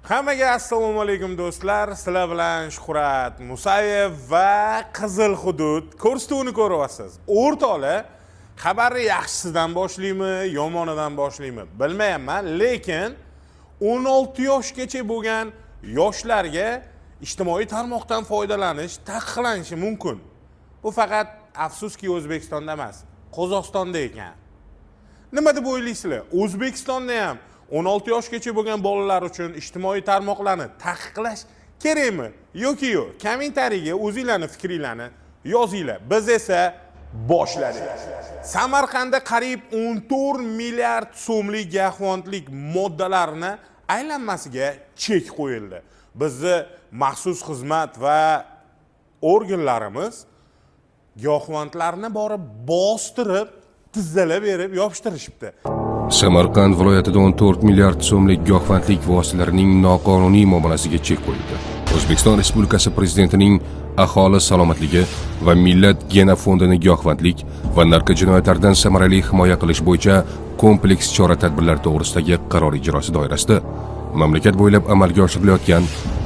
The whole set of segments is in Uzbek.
Hammaga assalomu alaykum do'stlar. Sizlar bilan Shuhrat Musayev va Qizil hudud ko'rsatuvini ko'ryapsiz. O'rtoqlar, xabarni yaxshisidan boshlaymi, yomonidan boshlaymi bilmayman, lekin 16 yoshgacha bo'lgan yoshlarga ijtimoiy tarmoqdan foydalanish taqiqlanishi mumkin. Bu faqat afsuski O'zbekistonda emas, Qozog'istonda ekan. Nima deb o'ylaysizlar? O'zbekistonda ham 16 yoshgacha bo'lgan bolalar uchun ijtimoiy tarmoqlarni taqiqlash kerakmi yoki yo'q? Kommentariyaga o'zingizlarning fikringizni yozinglar. Biz esa boshladik. Samarqandda qariyb 14 milliard so'mlik giyohvandlik moddalarini aylanmasiga chek qo'yildi. Bizni maxsus xizmat va organlarimiz giyohvandlarni borib bostirib, tizzalab berib yopishtirishibdi. Samarqand viloyatida 14 milliard so'mlik giyohvandlik vositalarining noqonuniy muomalasiga chek qo'yildi. O'zbekiston Respublikasi Prezidentining aholi salomatligi va millat gena fondini giyohvandlik va narkojinoyatlardan samarali himoya qilish bo'yicha kompleks chora-tadbirlar to'g'risidagi qaror ijrosi doirasida mamlakat bo'ylab amalga oshirilayotgan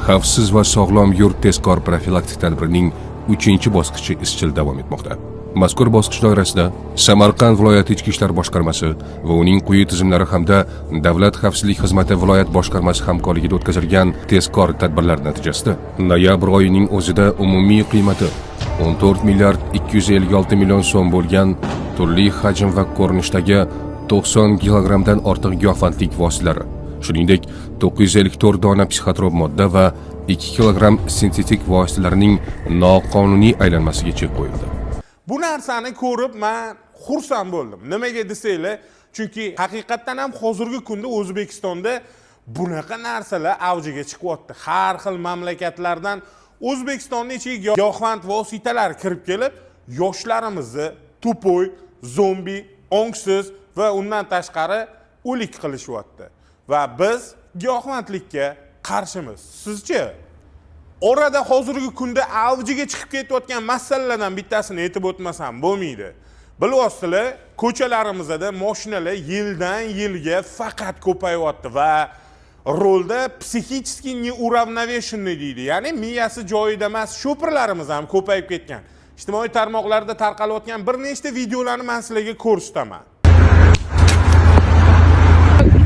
xavfsiz va sog'lom yurt tezkor profilaktik tadbirining 3-bosqichi izchil davom etmoqda. Mazkur bosqich doirasida Samarqand viloyati Ichki ishlar boshqarmasi va uning quyi tizimlari hamda Davlat xavfsizlik xizmati viloyat boshqarmasi hamkorligida o'tkazilgan tezkor tadbirlar natijasida noyabr oyining o'zida umumiy qiymati 14 milliard 256 million so'm bo'lgan turli hajm va ko'rinishdagi 90 kilogramdan ortiq giyohvandlik vositalari, shuningdek 954 dona psixotrop modda va 2 kilogramm sintetik vositalarning noqonuniy aylanmasiga chek qo'yildi. Bu narsani ko'rib men xursand bo'ldim. Nimaga desanglar, chunki haqiqatan ham hozirgi kunda O'zbekistonda bunaqa narsalar avjiga chiqyapti. Har xil mamlakatlardan O'zbekistonning ichiga giyohvand vositalar kirib kelib, yoshlarimizni tupoy, zombi, ongsiz va undan tashqari o'lik qilishyapti. Va biz giyohvandlikka qarshimiz. Sizchi? Orada hozirgi kunda avjiga chiqib ketayotgan masalalardan bittasini aytib o'tmasam bo'lmaydi. Bilasizlar, ko'chalarimizda mashinalar yildan yilga faqat ko'payyapti va rolda psixически неуравновешенный deydi. Ya'ni miyasi joyida emas sho'pirlarimiz ham ko'payib ketgan. Ijtimoiy tarmoqlarda tarqalayotgan bir nechta videolarni men sizlarga ko'rsataman.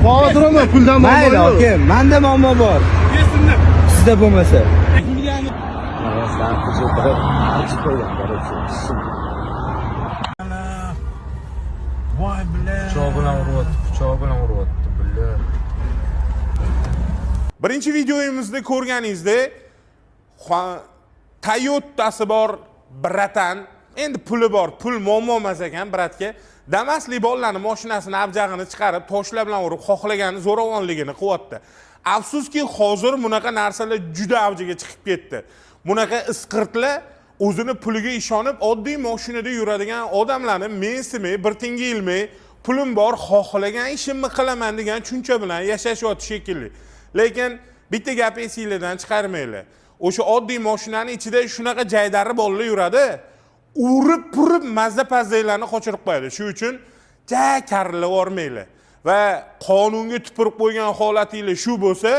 Hozirmi puldan mayli aka, menda muammo bor. Sizda bo'lmasa. Voy bilan. Pichoq bilan uryapti, billar. Birinchi videoyimizda ko'rganingizdek, Toyota'si bor bratan, endi puli bor, pul muammo emas ekan bratga. Damasli bolalarning mashinasini abjag'ini chiqarib, toshlar bilan urib, xohlagan zo'ravonligini qilyapti. Afsuski, hozir bunaqa narsalar juda avjiga chiqib ketdi. Bunaqa isqirtlar o'zini puliga ishonib, oddiy mashinada yuradigan odamlarni mensimay, bir tinga ilmay, pulim bor, xohlagan ishimni qilaman degan tushuncha bilan yashashyapti shekilli. Lekin bitta gap esingizdan chiqarmanglar. O'sha oddiy mashinaning ichida shunaqa jaydari bolalar yuradi, urib-purib mazza-pazzaylarni qochirib qo'yadi. Shu uchun karrilab yormanglar. Va qonunga tupurib qo'ygan holatingiz shu bo'lsa,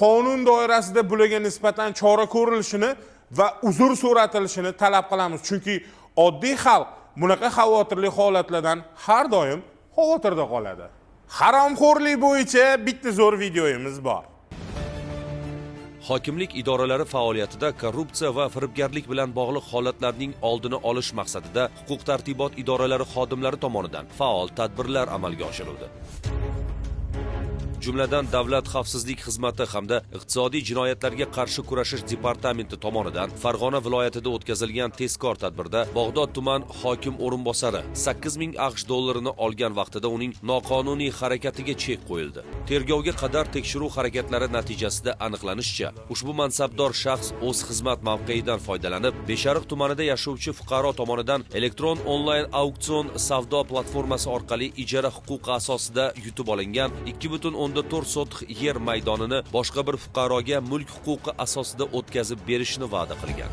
qonun doirasida bularga nisbatan chora ko'rilishini va uzr so'ratilishini talab qilamiz. Chunki oddiy xalq bunaqa xavotirli holatlardan har doim xavotirda qoladi. Haromxo'rlik bo'yicha bitta zo'r videoyimiz bor. Hokimlik idoralari faoliyatida korrupsiya va firibgarlik bilan bog'liq holatlarning oldini olish maqsadida huquq-tartibot idoralari xodimlari tomonidan faol tadbirlar amalga oshirildi. Jumladan Davlat xavfsizlik xizmati hamda iqtisodiy jinoyatlarga qarshi kurashish departamenti tomonidan Farg'ona viloyatida o'tkazilgan tezkor tadbirda Bog'dod tuman hokim o'rinbosari 8000 AQSh dollarini olgan vaqtida uning noqonuniy harakatiga chek qo'yildi. Tergovga qadar tekshiruv harakatlari natijasida aniqlanishicha, ushbu mansabdor shaxs o'z xizmat mavqeyidan foydalanib, Beshariq tumanida yashovchi fuqaro tomonidan elektron onlayn auksion savdo platformasi orqali ijara huquqi asosida yutib olingan 2,4 sotix yer maydonini boshqa bir fuqaroga mulk huquqi asosida o'tkazib berishni va'da qilgan.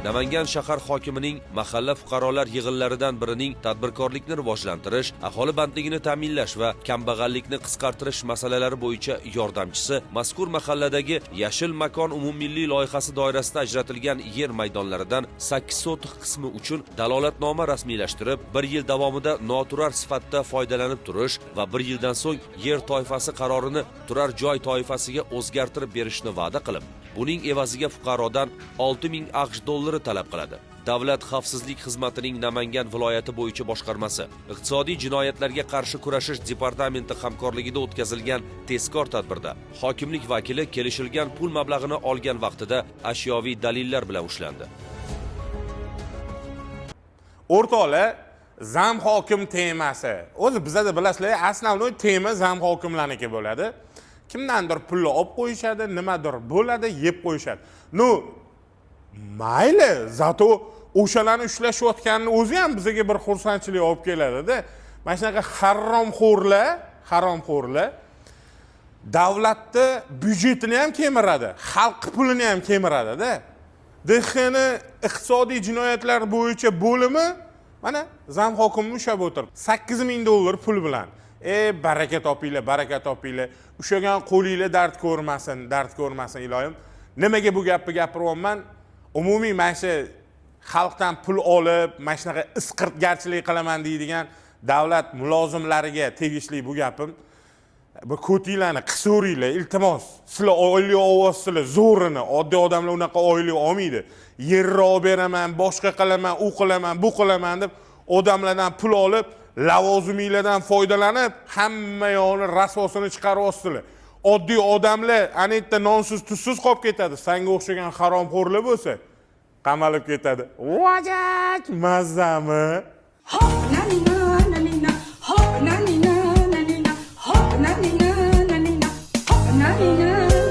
Namangan shahar hokimining mahalla fuqarolar yig'inlaridan birining tadbirkorlikni rivojlantirish, aholi bandligini ta'minlash va kambag'allikni qisqartirish masalalari bo'yicha yordamchisi mazkur mahalladagi Yashil makon umummilliy loyihasi doirasida ajratilgan yer maydonlaridan 8 sotix qismi uchun dalolatnoma rasmiylashtirib, 1 yil davomida noturar sifatida foydalanib turish va 1 yildan so'ng yer toifasi qarorini turar joy toifasiga o'zgartirib berishni va'da qilib, buning evaziga fuqarodan 6000 AQSh dollari talab qiladi. Davlat xavfsizlik xizmatining Namangan viloyati bo'yicha boshqarmasi iqtisodiy jinoyatlarga qarshi kurashish departamenti hamkorligida o'tkazilgan tezkor tadbirda hokimlik vakili kelishilgan pul mablag'ini olgan vaqtida ashyoviy dalillar bilan ushlandi. O'rtoqlar, zam hokim temasi. O'zi bizda bilasizlar, asosiy tema zam hokimlarniki bo'ladi. Kimdandir pulni olib qo'yishadi, nimadir bo'ladi, yeb qo'yishadi. Mayli, zato o'shalarni ushlashayotganini o'zi ham bizga bir xursandchilik olib keladi-da. Mana shunaqa haromxo'rlar davlatni byudjetini ham kemiradi, xalq pulini ham kemiradi-da. DXni iqtisodiy jinoyatlar bo'yicha bo'limi mana zam hokimni ushlab o'tirib, 8000 dollar pul bilan. Baraka topinglar. Ushagan qo'linglar dard ko'rmasin iloyim. Nimaga bu gapni gapiryapman? Umumiy mana shu xalqdan pul olib, mana shunaqa isqirtgarchilik qilaman deydigan davlat mulozimlariga tegishli bu gapim. Bu ko'tinglarni qisuringlar, iltimos. Sizlar oylik olsizlar, zo'rini, oddiy odamlar unaqa oylik olmaydi. Yerni olib beraman, boshqa qilaman, u qilaman, bu qilaman deb odamlardan pul olib, lavoziminglardan foydalanib, hamma yo'qni rasvosini chiqaryapsizlar. Oddiy odamlar anitda nonsiz tuzsiz qolib ketadi. Senga o'xshagan haromxo'rlar bo'lsa, qamalib ketadi. Vajak, mazzami? Hop nanina nanina, hop nanina nanina, hop nanina nanina, hop nanina nanina.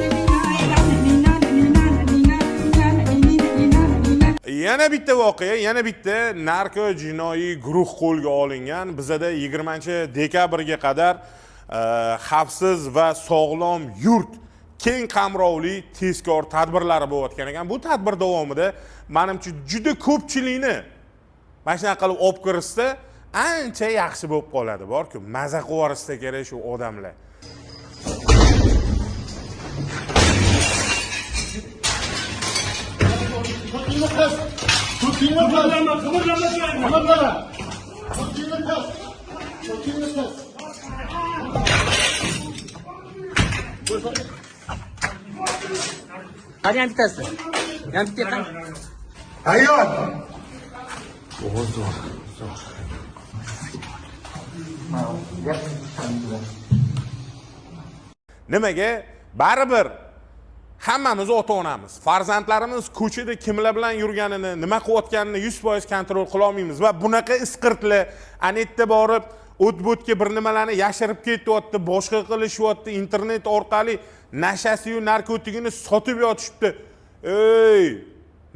Yana bitta voqea, yana bitta narko jinoiy guruh qo'lga olingan. Bizda 20-dekabrga qadar xavfsiz va sog'lom yurt keng qamrovli tezkor tadbirlari bo'layotgan ekan. Bu tadbir davomida menimcha juda ko'pchilikni mana shunaqa qilib olib kirishsa, ancha yaxshi bo'lib qoladi. Bor-ku, maza qilib yuborishsa kerak shu odamlar. Qani ham bittasi. Ham bitta qani. Ayol. Nimaga? Baribir hammamiz ota-onamiz. Farzandlarimiz ko'chada kimlar bilan yurganini, nima qilayotganini 100% kontrol qila olmaymiz va bunaqa isqirtlar anetda borib o'tbotga bir nimalarni yashirib ketyapti, boshqa qilishyapti, internet orqali nashasiyu narkotikini sotib yotishibdi.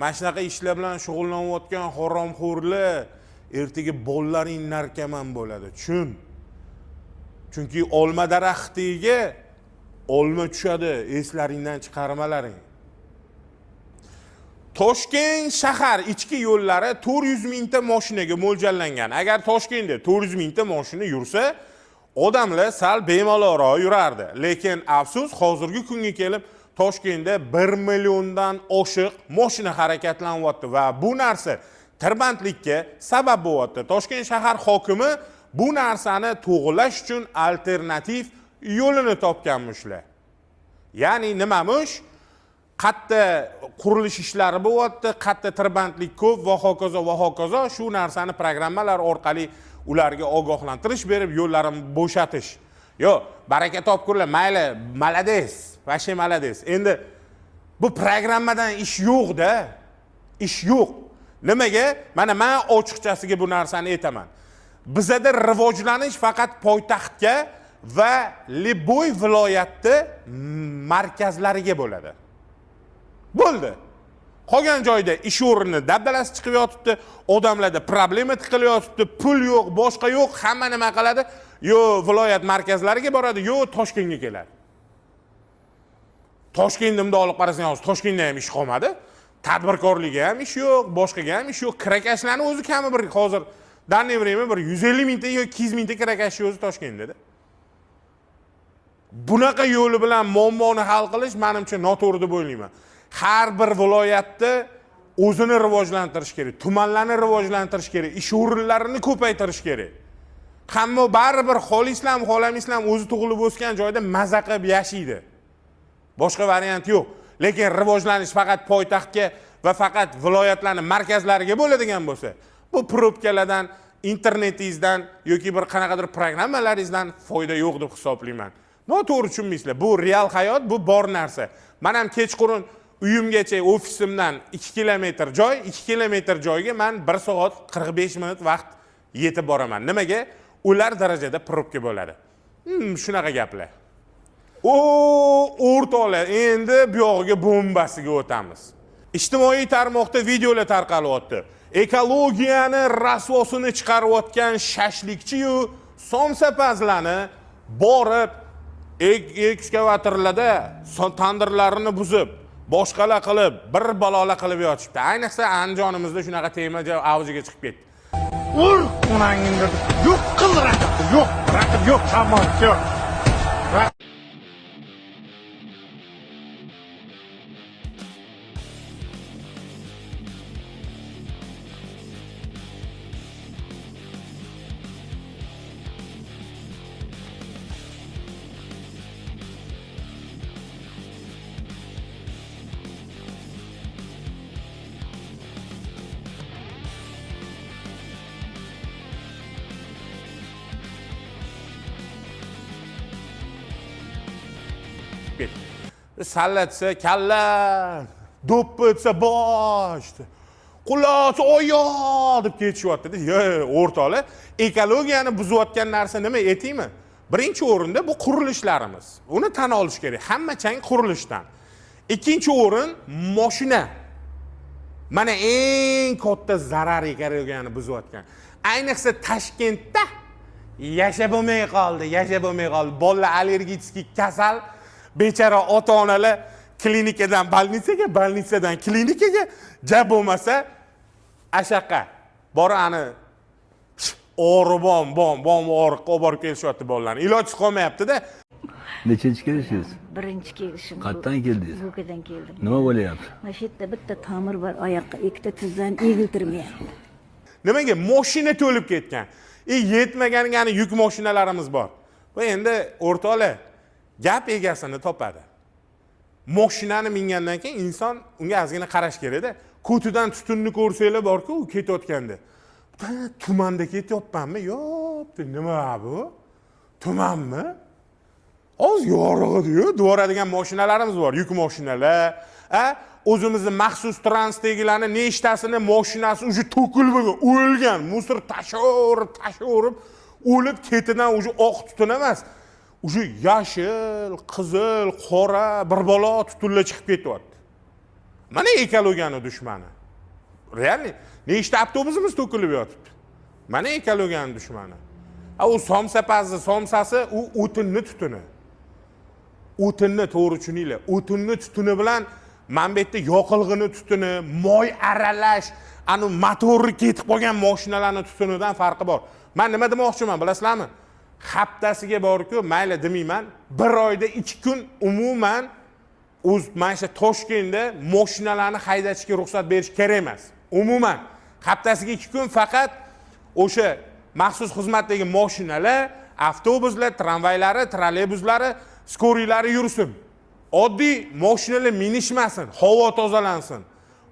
Mana shunaqa ishlar bilan shug'ullanayotgan haromxo'rlar ertaga bolalaring narkoman bo'ladi. Chunki olma daraxtiga olma tushadi, eslaringdan chiqarmalaring. Toshkent shahar ichki yo'llari 400 mingta mashinaga mo'ljallangan. Agar Toshkentda 400 mingta mashina yursa, odamlar sal bemalolroq yurardi. Lekin afsus, hozirgi kunga kelib Toshkentda 1 milliondan oshiq mashina harakatlanyapti va bu narsa tirbandlikka sabab bo'lyapti. Toshkent shahar hokimi bu narsani to'g'rilash uchun alternativ yo'lini topganmishlar. Ya'ni nimamish? Qatta qurilish ishlari bo'lyapti, qatta tirbandlik ko'p va hokazo. Shu narsani programmalar orqali ularga ogohlantirish berib, yo'llarini bo'shatish. Baraka topkurlar, mayli, malades, vashe malades. Endi bu programmadan ish yo'q-da. Ish yo'q. Nimaga? Mana men ochiqchasiga bu narsani aytaman. Bizda rivojlanish faqat poytaxtga va Liboy viloyati markazlariga bo'ladi. Bo'ldi. Qolgan joyda ish o'rni dabdalasi chiqib yotibdi, odamlarda problema tiqilyotibdi, pul yo'q, boshqa yo'q, hamma nima qiladi? Viloyat markazlariga boradi, Toshkentga keladi. Toshkentda olib qarasang, hozir Toshkentda ham ish qolmadi. Tadbirkorlikka ham ish yo'q, boshqaga ham ish yo'q. Kirakashlarning o'zi kami bir hozir danniy время bir 150 mingta yoki 200 mingta kirakash o'zi Toshkentda. Bunaqa yo'li bilan muammoni hal qilish menimcha noto'g'ri deb o'ylayman. Har bir viloyatda o'zini rivojlantirish kerak, tumanlarni rivojlantirish kerak, ish o'rinlarini ko'paytirish kerak. Hamma baribir xolislam, xolamislam o'zi tug'ilib o'sgan joyda maza qilib yashaydi. Boshqa variant yo'q. Lekin rivojlanish faqat poytaxtga va faqat viloyatlarning markazlariga bo'ladigan bo'lsa, bu probkalardan, internetingizdan yoki bir qanaqadir programmalaringizdan foyda yo'q deb hisoblayman. Noto'g'ri tushunmaysizlar. Bu real hayot, bu bor narsa. Men ham kechqurun uyimgacha ofisimdan 2 kilometr joy, 2 kilometr joyga men 1 soat 45 minut vaqt yetib boraman. Nimaga? Ular darajada probka bo'ladi. Shunaqa gaplar. O'rtoqlar, endi bu yog'iga bombasiga o'tamiz. Ijtimoiy tarmoqda videolar tarqalyapti. Ekologiyani rasvosini chiqarayotgan shashlikchi-yu somsapazlarni borib ekskavatorlarda tandirlarini buzib, boshqalar qilib, bir balola qilib yotibdi. Ayniqsa Andijonimizda shunaqa tema avjiga chiqib ketdi. Ur onangni yo'q qil raqib. Yo'q, raqib yo'q, tamom, yo'q. Sallatsa kalla, do'ppitsa bosh, quloq oyoq deb ketishyapti. O'rtoqlar, ekologiyani buzayotgan narsa nima aytaymi? Birinchi o'rinda bu qurilishlarimiz. Uni tan olish kerak. Hamma chang qurilishdan. Ikkinchi o'rin mashina. Mana eng katta zarar ekologiyani buzayotgan. Ayniqsa Toshkentda yashab bo'lmay qoldi. Bolalar allergik kasal, bechara ota-onalar klinikadan bolnitsadan klinikaga jab bo'lmasa, ashaqa bor ani o'ribom o'riqqa olib borib kelishyapti bolalarni. Ilojsiz qolmayapti-da. Nechinchi kelishingiz? Birinchi kelishim. Qayerdan keldingiz? Bukadan keldim. Nima bo'lyapti? Mana shu yerda bitta tomir bor, oyoqqa ikkita tizdan egiltirmayapti. Nimaga? Mashina to'lib ketgan. Yetmagan yuk mashinalarimiz bor. Va endi o'rtoqlar, gap egasini topadi. Mashinani mingandan keyin inson unga ozgina qarash kerak-da. Ko'tidan tutunni ko'rsanglar bor-ku, u ketayotganda. Tumanda ketyapmanmi? Yo'q, nima bu? Tumanmi? Oz yorug'i-yu, dvoradigan mashinalarimiz bor, yuk mashinalar. O'zimizning maxsus transportdagilarning nechtasini mashinasi uje to'kilib o'lgan, musor tashaverib, o'lib ketidan uje oq tutun emas. Uje yashil, qizil, qora bir balo tutunlar chiqib ketyapti. Mana ekologiyani dushmani. Realni nechta avtobusimiz to'kilib yotibdi. Mana ekologiyani dushmani. U somsasi u o'tinni tutuni. O'tinni to'g'ri tushuninglar. O'tinni tutuni bilan mana bu yerda yoqilg'ini tutuni, moy aralash, ani motori ketib qolgan mashinalarning tutunidan farqi bor. Men nima demoqchiman, bilasizlarmi? Haftasiga bor-ku, mayli demayman, bir oyda 2 kun umuman mana shu Toshkentda mashinalarni haydashga ruxsat berish kerak emas. Umuman haftasiga 2 kun faqat o'sha maxsus xizmatdagi mashinalar, avtobuslar, tramvaylari, trolleybuslari, skoriylari yursin. Oddiy mashinalar minishmasin, havo tozalansin.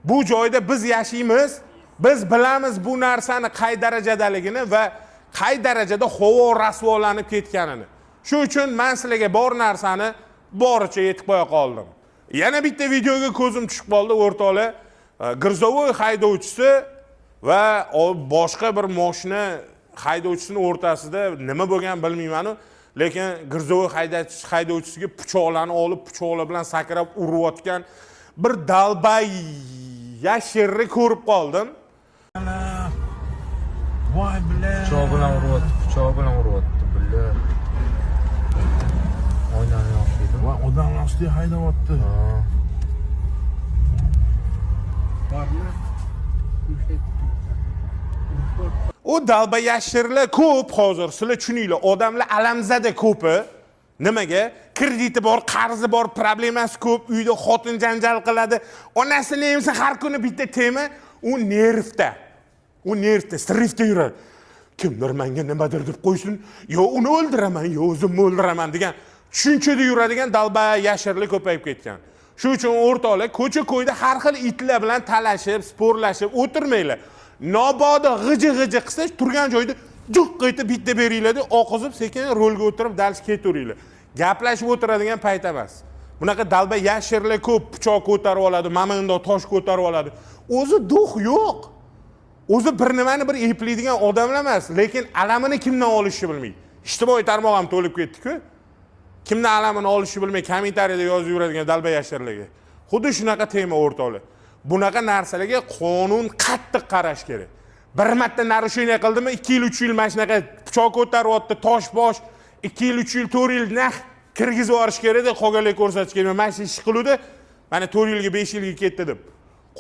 Bu joyda biz yashaymiz, biz bilamiz bu narsani qay darajadaligini va qay darajada havo rasvolanib ketganini. Shu uchun men sizlarga bor narsani boricha yetib qo'ya qoldim. Yana bitta videoga ko'zim tushib qoldi, o'rtoqlar. Girzovoy haydovchisi va boshqa bir mashina haydovchisining o'rtasida nima bo'lgan bilmayman-ku, lekin Girzovoy haydovchisiga pichoqlarni olib, pichoqlar bilan sakrab urayotgan bir dalbay yashirni ko'rib qoldim. Voy bilan. Pichoq bilan uryapti, billar. Oynani yoshlaydi. Voy odam ostiga haydayapti. u dalba yashirlar ko'p hozir, sizlar tushuninglar, odamlar alamzada ko'pi. Nimaga? Krediti bor, qarzi bor, problemasi ko'p, uyda xotin janjal qiladi. Onasini emsa har kuni bitta tema, u nervda. U nervda, stressda yuradi. Kimdir menga nimadir deb qo'ysin, yo uni o'ldiraman, yo o'zimni o'ldiraman degan tushunchada yuradigan dalba yashirlar ko'payib ketgan. Shu uchun o'rtoqlar ko'cha-ko'yda har xil itlar bilan talashib, sporlashib o'tirmanglar. Nobodo g'iji qilsa, turgan joyda juq qaytib bitta beringlar-da, oqizib sekin rolga o'tirib dals ketaveringlar. Gaplashib o'tiradigan payt emas. Bunaqa dalba yashirlar ko'p, pichoq ko'tarib oladi, mamindoq tosh ko'tarib oladi. O'zi duh yo'q. O'zi bir nimani bir eplaydigan odamlar emas, lekin alamini kimdan olishni bilmaydi. Ijtimoiy tarmoq ham to'lib ketdi-ku. Kimdan alamini olishni bilmay kommentariyada yozib yuradigan dalba yashirlarga. Xuddi shunaqa tema o'rtoqlar. Bunaqa narsalarga qonun qattiq qarash kerak. Bir marta narusheniya qildimi, 2 yil, 3 yil mana shunaqa pichoq ko'taryapti, tosh bosh, 2 yil, 3 yil, 4 yil naq kirgizib yuborish kerak-da, qolganlar ko'rsatish kerak. Mana shu ish qiluvdi, mana 4 yilga, 5 yilga ketdi deb.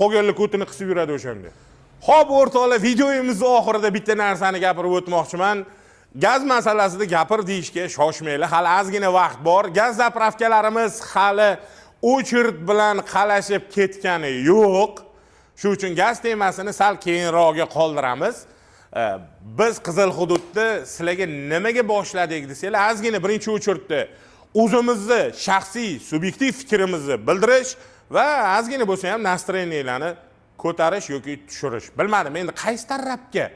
Qolganlar ko'tini qisib yuradi o'shanda. Xo'p, o'rtoqlar, videoyimizning oxirida bitta narsani gapirib o'tmoqchiman. Gaz masalasida gapir deyishga shoshmanglar. Hali ozgina vaqt bor. Gaz zapravkalarimiz hali o'chirt bilan qalashib ketgani yo'q. Shu uchun gaz temasini sal keyinroqga qoldiramiz. Biz Qizil hududda sizlarga nimaga boshladik desanglar, ozgina birinchi o'chirtda o'zimizni shaxsiy, subyektiv fikrimizni bildirish va ozgina bo'lsa ham nastroyeniyalarni ko'tarish yoki tushirish. Bilmadim, endi qaysi tarafga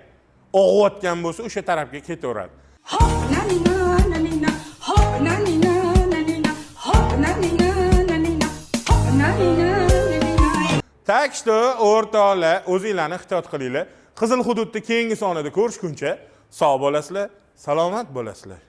og'ayotgan bo'lsa, o'sha tarafga ketaveradi. Hop nanina nanina, hop nanina nanina, hop nanina nanina, hop nanina nanina. Tak что, o'rtoqlar, o'zinglarni ehtiyot qilinglar. Qizil hududda keyingi sonida ko'rishguncha sog' bo'lasizlar, salomat bo'lasizlar.